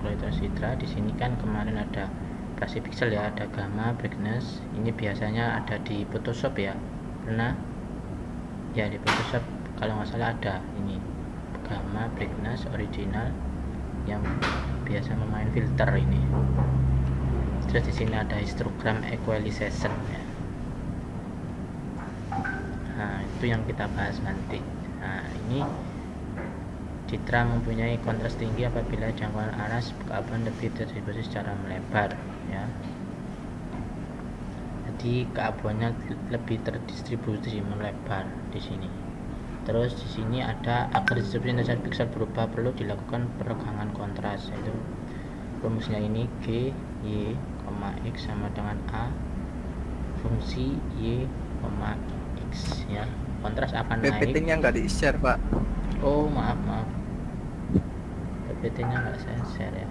kualitas citra. Di sini kan kemarin ada operasi pixel ya, ada gamma, brightness. Ini biasanya ada di Photoshop ya, pernah ya di Photoshop kalau nggak salah ada ini gamma, brightness, original yang biasa memain filter ini. Terus di sini ada histogram equalization ya. Nah, itu yang kita bahas nanti. Nah, ini citra mempunyai kontras tinggi apabila jangkauan aras keabuan lebih terdistribusi secara melebar ya. Jadi keabuannya lebih terdistribusi melebar di sini. Terus di sini ada agar distribusi dasar piksel berubah perlu dilakukan peregangan kontras, yaitu rumusnya ini G Y, X sama dengan A fungsi Y, X ya. Kontras akan naik. PPT-nya nggak di-share, Pak. Oh, maaf. PPT-nya nggak saya share ya.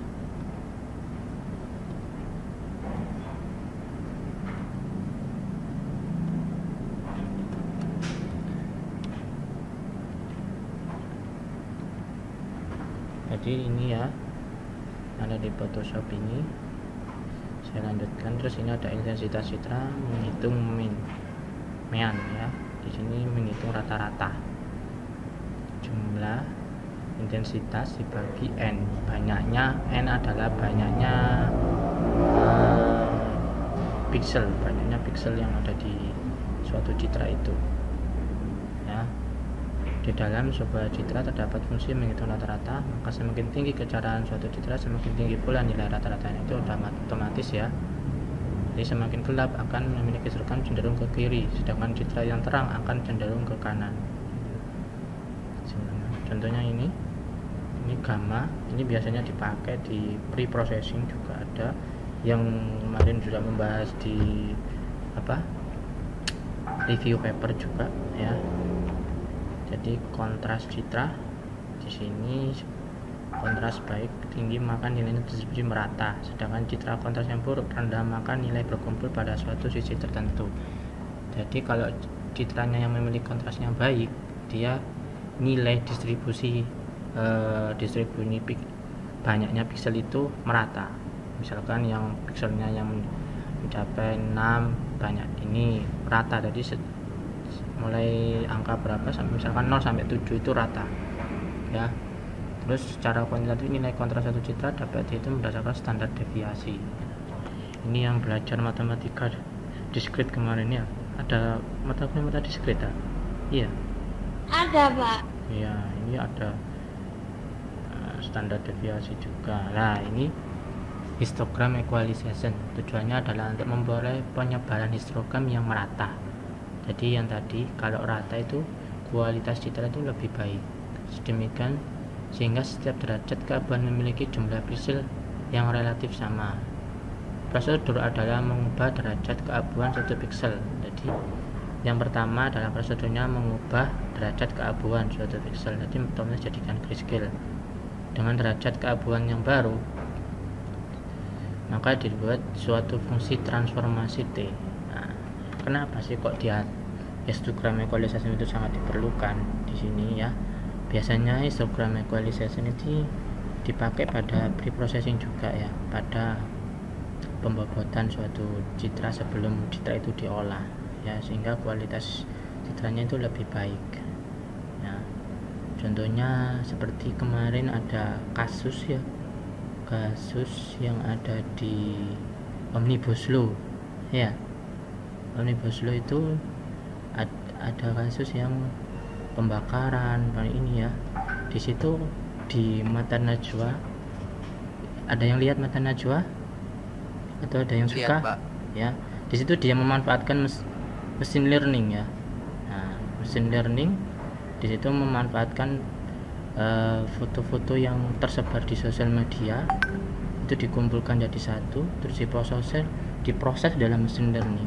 Jadi ini ya, ada di Photoshop ini. Saya lanjutkan. Terus ini ada intensitas citra, menghitung mean ya. Di sini menghitung rata-rata jumlah intensitas dibagi n. Banyaknya n adalah banyaknya pixel, banyaknya pixel yang ada di suatu citra itu ya. Di dalam sebuah citra terdapat fungsi menghitung rata-rata, maka semakin tinggi kecerahan suatu citra, semakin tinggi pula nilai rata-ratanya. Itu otomatis ya. Jadi semakin gelap akan memiliki kecenderungan cenderung ke kiri, sedangkan citra yang terang akan cenderung ke kanan. Contohnya ini gamma, ini biasanya dipakai di pre-processing juga ada, yang kemarin sudah membahas di review paper juga ya. Jadi kontras citra di sini kontras baik tinggi maka nilainya distribusi merata, sedangkan citra kontras yang buruk rendah maka nilai berkumpul pada suatu sisi tertentu. Jadi kalau citranya yang memiliki kontrasnya baik, dia nilai distribusi banyaknya pixel itu merata. Misalkan yang pixelnya yang mencapai 6 banyak ini rata, jadi mulai angka berapa sampai misalkan 0 sampai 7 itu rata ya. Terus secara kuantitatif nilai kontras satu citra dapat dihitung berdasarkan standar deviasi. Ini yang belajar matematika diskrit kemarin ya, ada mata diskrit ya? Iya ada, Pak. Iya, ini ada standar deviasi juga. Nah, ini histogram equalization tujuannya adalah untuk memperoleh penyebaran histogram yang merata. Jadi yang tadi kalau rata itu kualitas citra itu lebih baik, sedemikian sehingga setiap derajat keabuan memiliki jumlah pixel yang relatif sama. Prosedur adalah mengubah derajat keabuan satu pixel. Jadi yang pertama adalah prosedurnya mengubah derajat keabuan suatu pixel. Jadi otomatis jadikan grayscale dengan derajat keabuan yang baru, maka dibuat suatu fungsi transformasi T. Nah, kenapa sih kok dia histogram equalization itu sangat diperlukan di sini ya? Biasanya histogram equalization itu dipakai pada pre-processing juga ya, pada pembobotan suatu citra sebelum citra itu diolah ya, sehingga kualitas citranya itu lebih baik ya. Contohnya seperti kemarin ada kasus yang ada di Omnibus Law ya. Omnibus Law itu ada kasus yang pembakaran ini ya. Di situ di Mata Najwa, ada yang lihat Mata Najwa atau ada yang suka? Lihat, Pak. Ya, di situ dia memanfaatkan mesin learning ya. Nah, mesin learning di situ memanfaatkan foto-foto yang tersebar di sosial media itu dikumpulkan jadi satu, terus diproses dalam mesin learning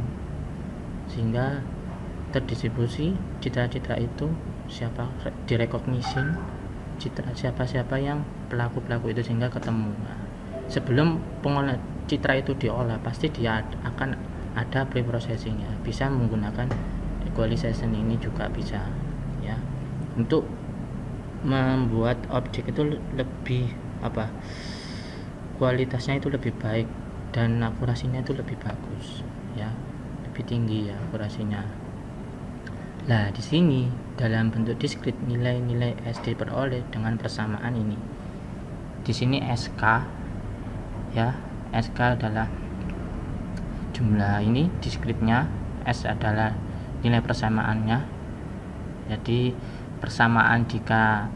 sehingga terdistribusi citra-citra itu direkognisi siapa-siapa yang pelaku-pelaku itu sehingga ketemu. Nah, sebelum pengolah citra itu diolah pasti dia akan ada pre-processingnya, bisa menggunakan equalization ini juga bisa ya, untuk membuat objek itu lebih kualitasnya itu lebih baik dan akurasinya itu lebih bagus ya, lebih tinggi ya akurasinya. Nah, di sini dalam bentuk diskrit nilai-nilai S diperoleh dengan persamaan ini. Di sini SK ya, SK adalah jumlah ini diskritnya, S adalah nilai persamaannya. Jadi persamaan jika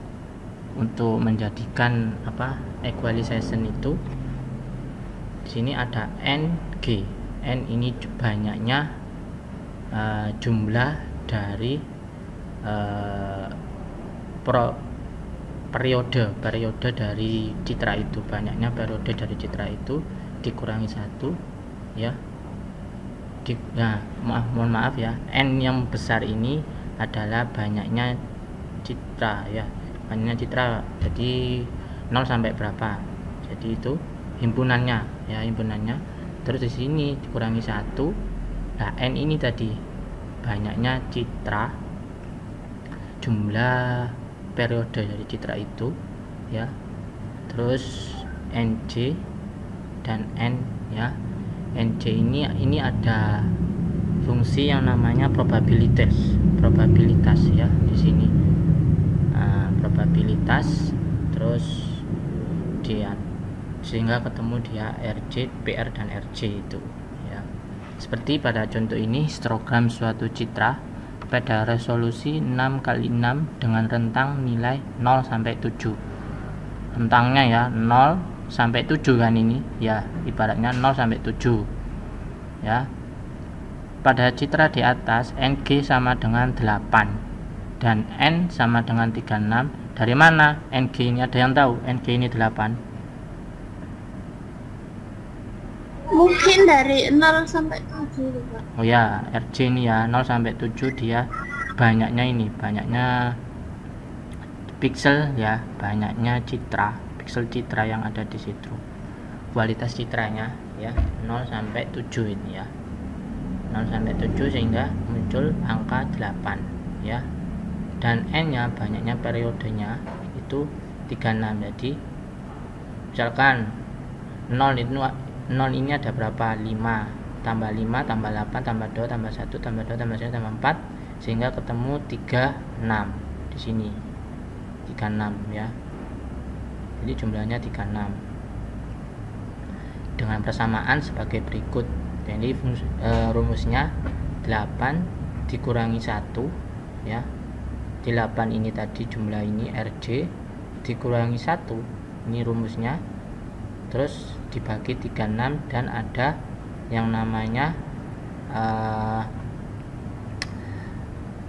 untuk menjadikan equalization itu di sini ada NG. N ini banyaknya jumlah dari periode dari citra itu, banyaknya periode dari citra itu dikurangi 1 ya. Mohon maaf ya, N yang besar ini adalah banyaknya citra ya, banyaknya citra, jadi 0 sampai berapa, jadi itu himpunannya ya, himpunannya. Terus di sini dikurangi 1. Nah, N ini tadi banyaknya citra, jumlah periode dari citra itu ya. Terus NJ dan N ya. NJ ini ada fungsi yang namanya probabilitas ya di sini. Probabilitas, terus dia sehingga ketemu dia RJ, PR dan RJ itu ya. Seperti pada contoh ini, histogram suatu citra pada resolusi 6x6 dengan rentang nilai 0 sampai 7. Rentangnya ya 0 sampai 7 kan ini ya, ibaratnya 0 sampai 7 ya. Pada citra di atas NG sama dengan 8 dan N sama dengan 36. Dari mana NG ini, ada yang tahu NG ini 8? Mungkin dari 0 sampai 7 Pak. Oh ya, RJ ini ya 0 sampai 7 dia banyaknya ini, banyaknya pixel ya, banyaknya citra, pixel citra yang ada di situ. Kualitas citranya ya 0 sampai 7 ini ya. 0 sampai 7 sehingga muncul angka 8 ya. Dan N-nya banyaknya periodenya itu 36. Jadi misalkan 0 ini ada berapa? 5 tambah 5 tambah 8 tambah 2 tambah 1 tambah 2 tambah 1 tambah 4 sehingga ketemu 36 di sini. 36 ya. Jadi jumlahnya 36. Dengan persamaan sebagai berikut. Jadi rumusnya 8 dikurangi 1 ya. 8 ini tadi jumlah ini RJ dikurangi 1. Ini rumusnya. Terus dibagi 36 dan ada yang namanya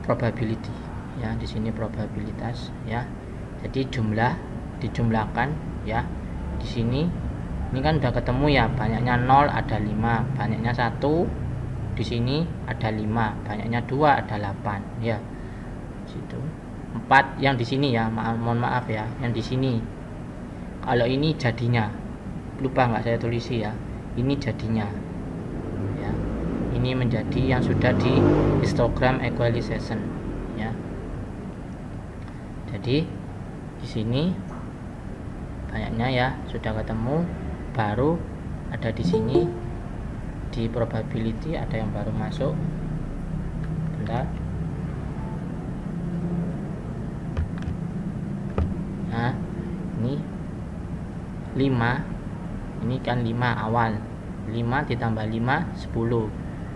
probability ya, di sini probabilitas ya. Jadi jumlah dijumlahkan ya. Di sini ini kan udah ketemu ya, banyaknya 0 ada 5, banyaknya 1 di sini ada 5, banyaknya 2 ada 8 ya. Situ 4 yang di sini ya, mohon maaf ya, yang di sini. Kalau ini jadinya lupa nggak saya tulisi ya, ini jadinya ya, ini menjadi yang sudah di histogram equalization ya. Jadi di sini banyaknya ya sudah ketemu, baru ada di sini di probability ada yang baru masuk. Bentar. Nah ini 5. Ini kan 5 awal, 5 ditambah 5 10,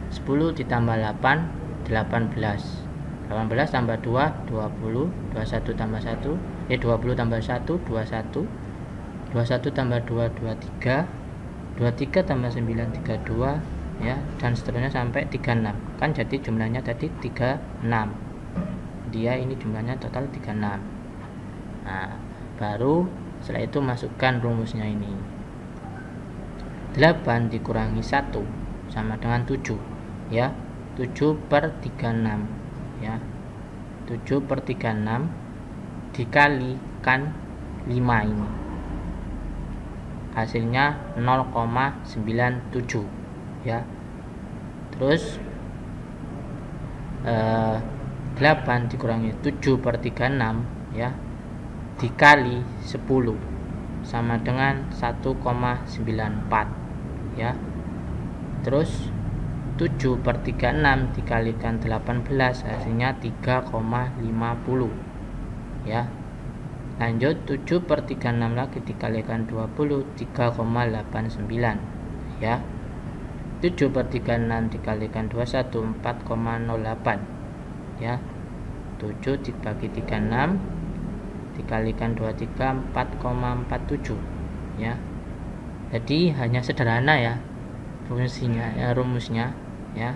10 ditambah 8 18, 18 tambah 2 20, 21 tambah 1 20 tambah 1 21, 21 tambah 2 23, 23 tambah 9 32 ya, dan seterusnya sampai 36. Kan jadi jumlahnya tadi 36. Dia ini jumlahnya total 36. Nah, baru setelah itu masukkan rumusnya ini. 8 dikurangi 1 sama dengan 7 ya. 7/36 ya. 7/36 dikalikan 5 ini. Hasilnya 0,97 ya. Terus 8 dikurangi 7/36 ya, dikali 10 sama dengan 1,94 ya. Terus 7/36 dikalikan 18 hasilnya 3,50 ya. Lanjut 7/36 lagi dikalikan 20 3,89 ya. 7/36 dikalikan 21 4,08 ya. 7 dibagi 36 dikalikan 23 4,47 ya. Jadi hanya sederhana ya rumusnya ya.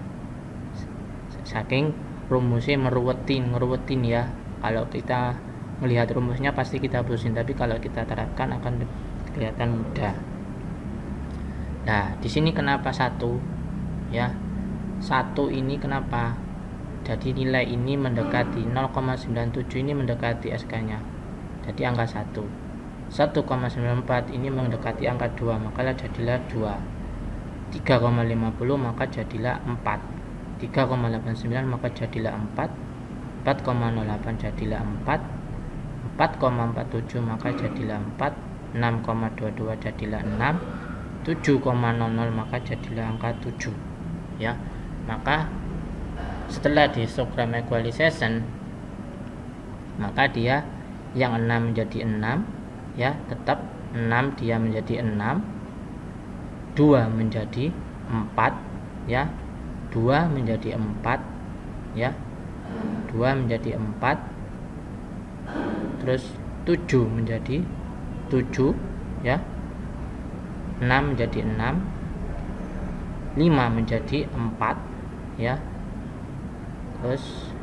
Saking rumusnya ngeruwetin ya. Kalau kita melihat rumusnya pasti kita pusing, tapi kalau kita terapkan akan kelihatan mudah. Nah, di sini kenapa 1 ya? 1 ini kenapa? Jadi nilai ini mendekati 0,97 ini mendekati SK-nya. Jadi angka 1. 1,94 ini mendekati angka 2, maka jadilah 2. 3,50 maka jadilah 4. 3,89 maka jadilah 4. 4,08 jadilah 4. 4,47 maka jadilah 4. 6,22 jadilah 6. 7,00 maka jadilah angka 7 ya. Maka setelah di histogram equalization maka dia yang 6 menjadi 6 ya, tetap 6 dia menjadi 6, 2 menjadi 4 ya, 2 menjadi 4 ya, 2 menjadi 4, terus 7 menjadi 7 ya, 6 menjadi 6, 5 menjadi 4 ya, terus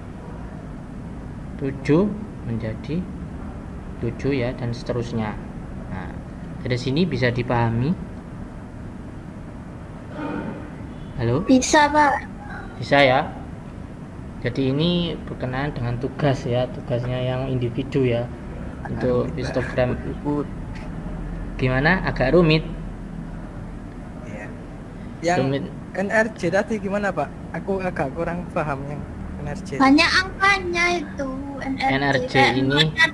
7 menjadi 7 ya, dan seterusnya. Nah, dari sini bisa dipahami. Halo? Bisa, Pak. Bisa ya. Jadi ini berkenaan dengan tugas ya, tugasnya yang individu ya. Untuk histogram gimana? Agak rumit. Iya. Yang Rumit. NRJ tadi gimana, Pak? Aku agak kurang paham yang NRJ. Banyak angkanya itu NRJ Kayak ini nolnya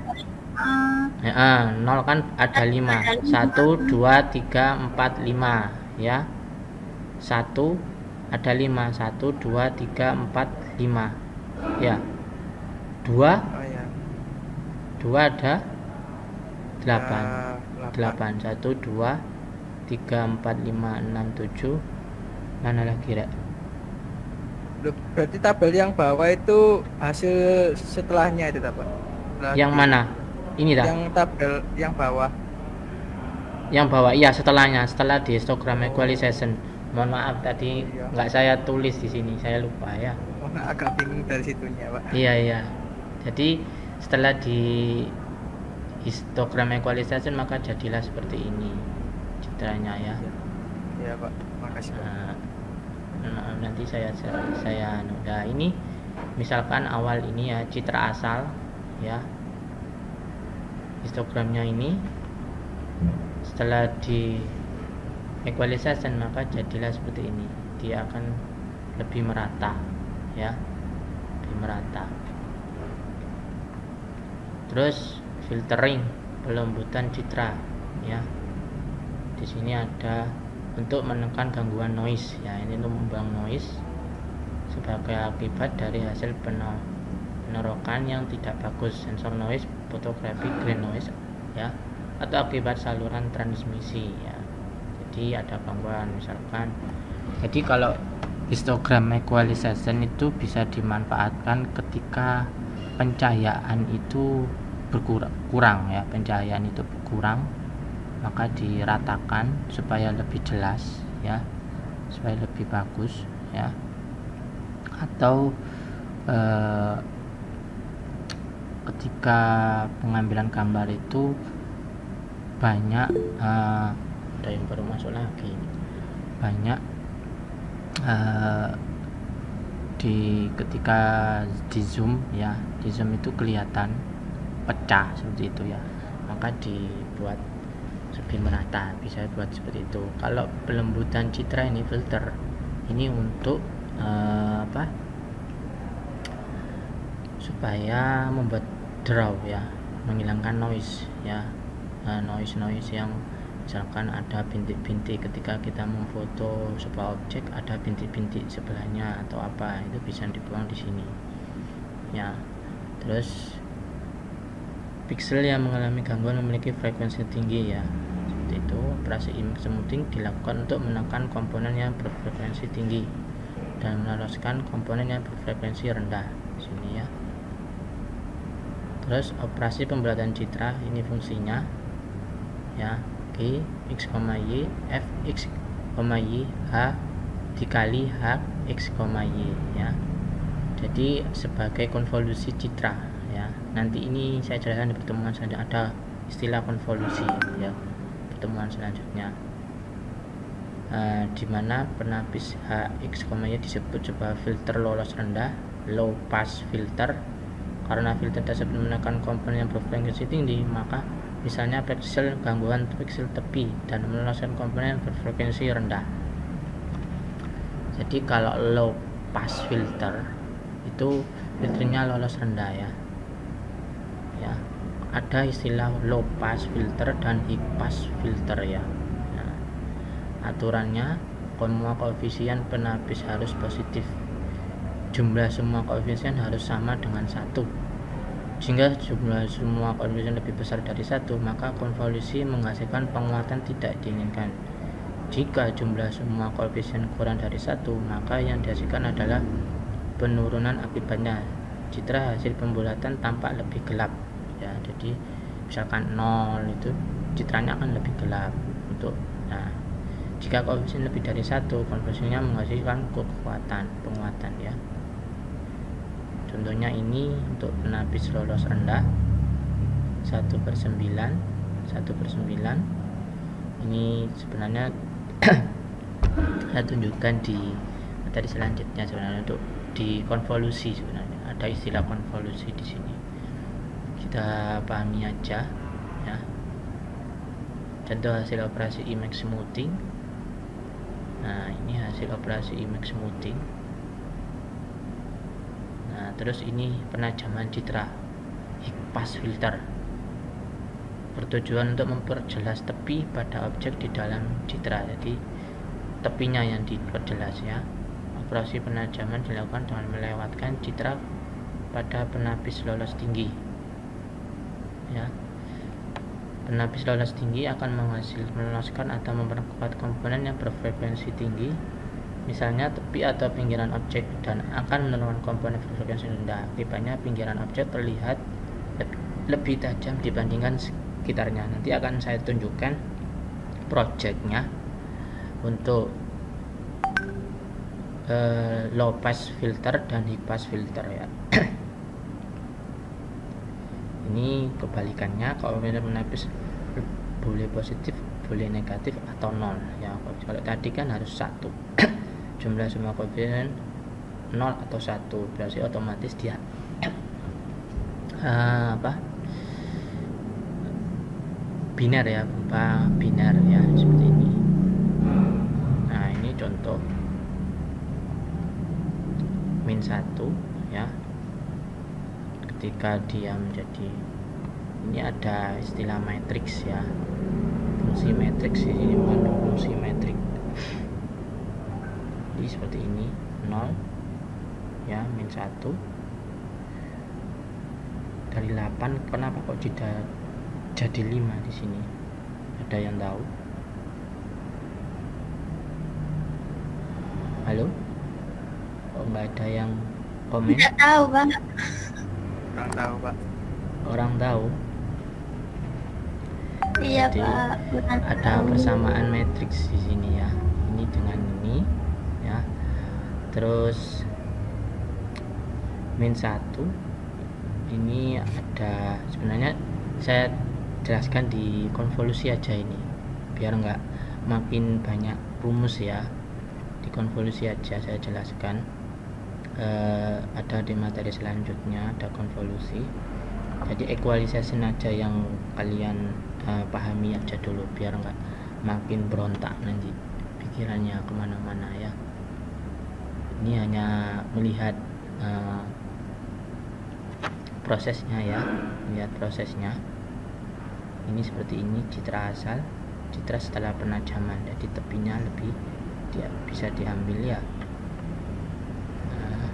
0 kan ada 5. 1 2 3 4 5 ya. 1 ada 5, 1 2 3 4 5 ya. 2 Oh ya. 2 ada 8. 8 1 2 3 4 5 6 7. Mana lagi, Rek? Berarti tabel yang bawah itu hasil setelahnya itu, Pak? Yang mana? Ini dah. Yang tabel yang bawah. Yang bawah iya, setelahnya, setelah di histogram equalization. Mohon maaf tadi nggak saya tulis di sini, saya lupa ya. Oh, agak bingung dari situnya, Pak. Iya. Jadi setelah di histogram equalization maka jadilah seperti ini citranya ya. Iya, Pak. Makasih, Pak. Nanti saya nah ini misalkan awal ini ya, citra asal ya, histogramnya ini setelah di equalization maka jadilah seperti ini. Dia akan lebih merata ya, lebih merata. Terus filtering, pelembutan citra ya. Di sini ada untuk menekan gangguan noise ya, ini untuk membuang noise sebagai akibat dari hasil penerokan yang tidak bagus, sensor noise, fotografi, grain noise ya, atau akibat saluran transmisi ya. Jadi ada gangguan misalkan. Jadi kalau histogram equalization itu bisa dimanfaatkan ketika pencahayaan itu berkurang ya, pencahayaan itu berkurang, maka diratakan supaya lebih jelas ya, supaya lebih bagus ya. Atau ketika pengambilan gambar itu banyak ada yang baru masuk lagi, banyak ketika di zoom ya, di zoom itu kelihatan pecah seperti itu ya, maka dibuat lebih merata, bisa buat seperti itu. Kalau pelembutan citra ini filter ini untuk supaya membuat draw ya, menghilangkan noise ya, noise yang misalkan ada bintik-bintik ketika kita memfoto sebuah objek, ada bintik-bintik sebelahnya atau apa, itu bisa dibuang di sini ya. Terus pixel yang mengalami gangguan memiliki frekuensi tinggi ya, seperti itu. Operasi image smoothing dilakukan untuk menekan komponen yang berfrekuensi tinggi dan meloloskan komponen yang berfrekuensi rendah di sini ya. Terus operasi pembulatan citra, ini fungsinya ya, G x, y f x, y h dikali h x, y ya. Jadi sebagai konvolusi citra ya. Nanti ini saya jelaskan di pertemuan selanjutnya, ada istilah konvolusi ya, pertemuan selanjutnya. Di mana penapis h x, y disebut sebagai filter lolos rendah, low pass filter. Karena filter tersebut menekan komponen yang berfrekuensi tinggi, maka misalnya pixel gangguan pixel tepi dan meloloskan komponen yang berfrekuensi rendah. Jadi kalau low pass filter itu filternya lolos rendah ya. Ya, ada istilah low pass filter dan high pass filter ya. Nah, aturannya semua koefisien penapis harus positif. Jumlah semua koefisien harus sama dengan 1. Jika jumlah semua koefisien lebih besar dari 1, maka konvolusi menghasilkan penguatan tidak diinginkan. Jika jumlah semua koefisien kurang dari 1, maka yang dihasilkan adalah penurunan. Akibatnya citra hasil pembulatan tampak lebih gelap ya. Jadi misalkan 0 itu citranya akan lebih gelap untuk. Nah, jika koefisien lebih dari 1, konvolusinya menghasilkan penguatan ya. Contohnya ini untuk penapis lolos rendah 1/9. Ini sebenarnya saya tunjukkan di materi selanjutnya sebenarnya untuk di konvolusi. Sebenarnya ada istilah konvolusi di sini, kita pahami aja ya. Contoh hasil operasi image smoothing. Nah, ini hasil operasi image smoothing. Nah, terus ini penajaman citra, high pass filter, bertujuan untuk memperjelas tepi pada objek di dalam citra. Jadi tepinya yang diperjelas ya. Operasi penajaman dilakukan dengan melewatkan citra pada penapis lolos tinggi ya. Penapis lolos tinggi akan meloloskan atau memperkuat komponen yang berfrekuensi tinggi, misalnya tepi atau pinggiran objek, dan akan menurunkan komponen berfrekuensi rendah. Akibatnya pinggiran objek terlihat lebih tajam dibandingkan sekitarnya. Nanti akan saya tunjukkan projectnya untuk low pass filter dan high pass filter ya. Ini kebalikannya, kalau penapis boleh positif, boleh negatif atau 0 ya. Kalau tadi kan harus 1. Jumlah semua koefisien 0 atau 1, berarti otomatis dia biner ya, berupa biner ya, seperti ini. Nah, ini contoh -1 ya. Ketika dia menjadi, ini ada istilah matriks ya, fungsi matriks ini, mengandung fungsi matriks. Jadi seperti ini 0 ya, -1 dari 8. Kenapa kok jadi 5 di sini? Ada yang tahu? Halo? Kok nggak ada yang komen? Tidak tahu, Bang. Kurang tahu, Pak. Orang tahu? Iya, Jadi, Pak. Kurang ada tahu. persamaan matriks di sini ya. Ini dengan ini ya. Terus -1 ini ada, sebenarnya saya jelaskan di konvolusi aja ini, biar nggak makin banyak rumus ya. Di konvolusi aja saya jelaskan. Ada di materi selanjutnya ada konvolusi. Jadi equalization aja yang kalian pahami aja dulu, biar nggak makin berontak nanti pikirannya kemana-mana ya. Ini hanya melihat prosesnya ya, lihat prosesnya. ini seperti ini citra asal, citra setelah penajaman, jadi tepinya lebih bisa diambil ya. Nah,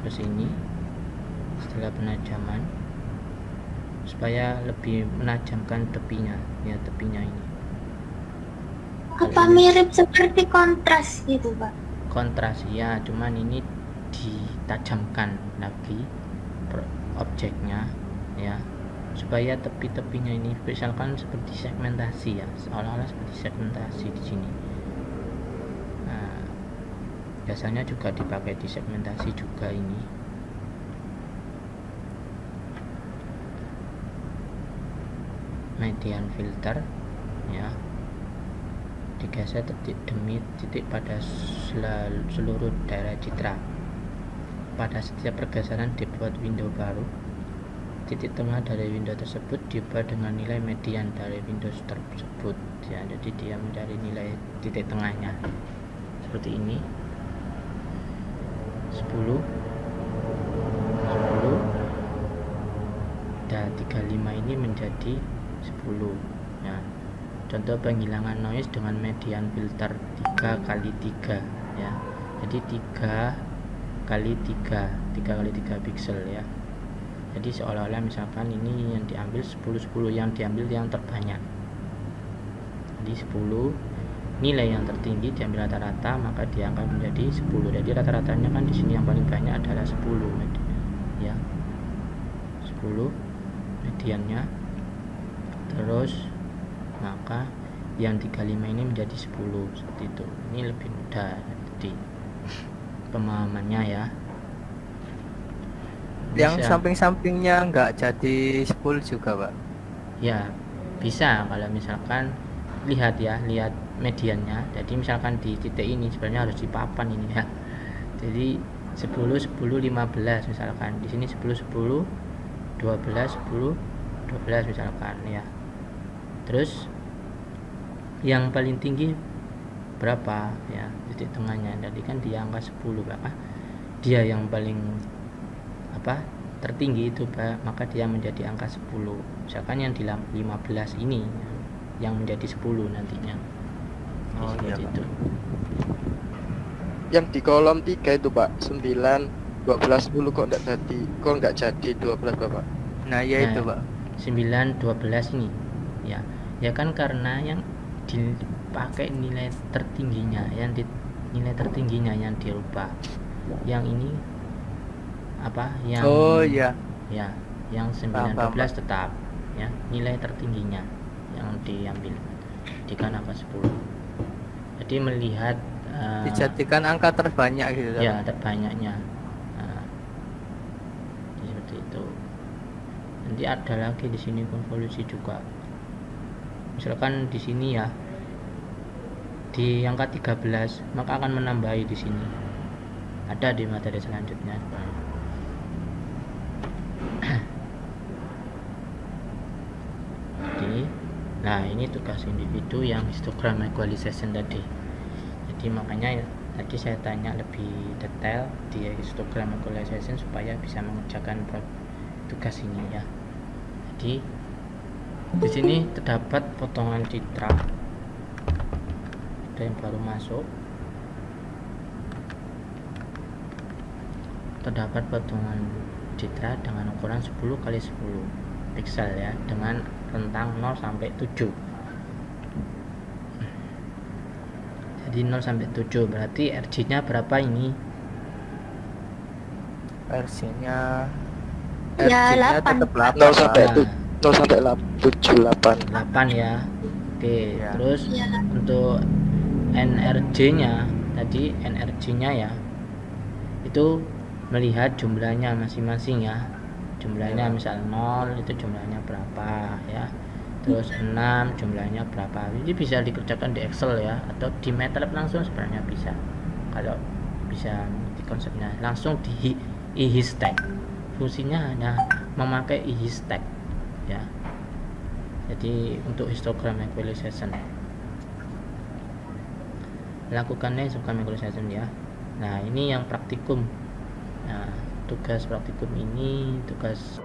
terus ini setelah penajaman supaya lebih menajamkan tepinya ya, tepinya ini. Apa mirip seperti kontras gitu Pak? Kontras ya, cuman ini ditajamkan lagi objeknya ya, supaya tepi-tepinya ini misalkan seperti segmentasi ya, seolah-olah seperti segmentasi di sini. Nah, biasanya juga dipakai di segmentasi juga ini. Median filter ya, digeser demi titik pada seluruh daerah citra. Pada setiap pergeseran dibuat window baru. Titik tengah dari window tersebut diubah dengan nilai median dari window tersebut ya, jadi dia mencari nilai titik tengahnya seperti ini. 10 dan 35 ini menjadi 10 ya. Contoh penghilangan noise dengan median filter 3 kali 3 ya, jadi 3 kali 3 pixel ya. Jadi seolah-olah misalkan ini yang diambil 10 yang diambil yang terbanyak, jadi 10 nilai yang tertinggi diambil rata-rata, maka dia akan menjadi 10. Jadi rata-ratanya kan di sini yang paling banyak adalah 10 ya, 10 mediannya. Terus maka yang 35 ini menjadi 10 seperti itu. Ini lebih mudah jadi pemahamannya ya. Yang Bisa. samping-sampingnya nggak jadi 10 juga Pak? Ya bisa, kalau misalkan lihat mediannya. Jadi misalkan di titik ini sebenarnya harus dipapan ini ya. Jadi 10 10 15 misalkan. Di sini 10 10 12 10 12 misalkan ya. Terus yang paling tinggi berapa ya, titik tengahnya. Jadi kan dia angka 10 Pak. Dia yang paling tertinggi itu Pak, maka dia menjadi angka 10. Misalkan yang di 15 ini yang menjadi 10 nantinya. Oh iya, Seperti itu. Yang di kolom 3 itu Pak, 9, 12, 10 kok nggak jadi 12 Bapak? Nah ya itu Pak. 9 12 ini ya. Ya kan karena yang dipakai nilai tertingginya, nilai tertingginya yang dirubah. Yang ini yang Oh iya. ya, yang 9 Paham, 12 tetap ya, nilai tertingginya yang diambil jika angka 10. Jadi melihat Dijadikan angka terbanyak gitu ya, Pak? terbanyaknya. Nah, seperti itu. Nanti ada lagi di sini konvolusi juga. Misalkan di sini ya, di angka 13, maka akan menambahi di sini. Ada di materi selanjutnya. Nah ini tugas individu yang histogram equalization tadi. Jadi makanya tadi saya tanya lebih detail di histogram equalization supaya bisa mengerjakan tugas ini ya. Jadi di sini terdapat potongan citra, ada yang baru masuk. Terdapat potongan citra dengan ukuran 10 kali 10 pixel ya, dengan rentang 0 sampai 7. Jadi 0 sampai 7 berarti RG-nya berapa ini? Versinya Ya, RG-nya 8. tetap 8 0 sampai Pak. 0 sampai 7, 8. 8 ya. Oke, Ya. terus Ya. untuk NRJ-nya tadi, NRJ-nya ya itu melihat jumlahnya masing-masing ya. Jumlahnya misal 0 itu jumlahnya berapa ya. Terus 6 jumlahnya berapa. Jadi bisa dikerjakan di Excel ya, atau di MATLAB langsung sebenarnya bisa. Kalau bisa di konsepnya langsung di iHisTag. Fungsinya hanya memakai iHisTag ya. Jadi untuk histogram equalization, lakukannya histogram equalization ya. Nah ini yang praktikum. Nah tugas praktikum ini tugas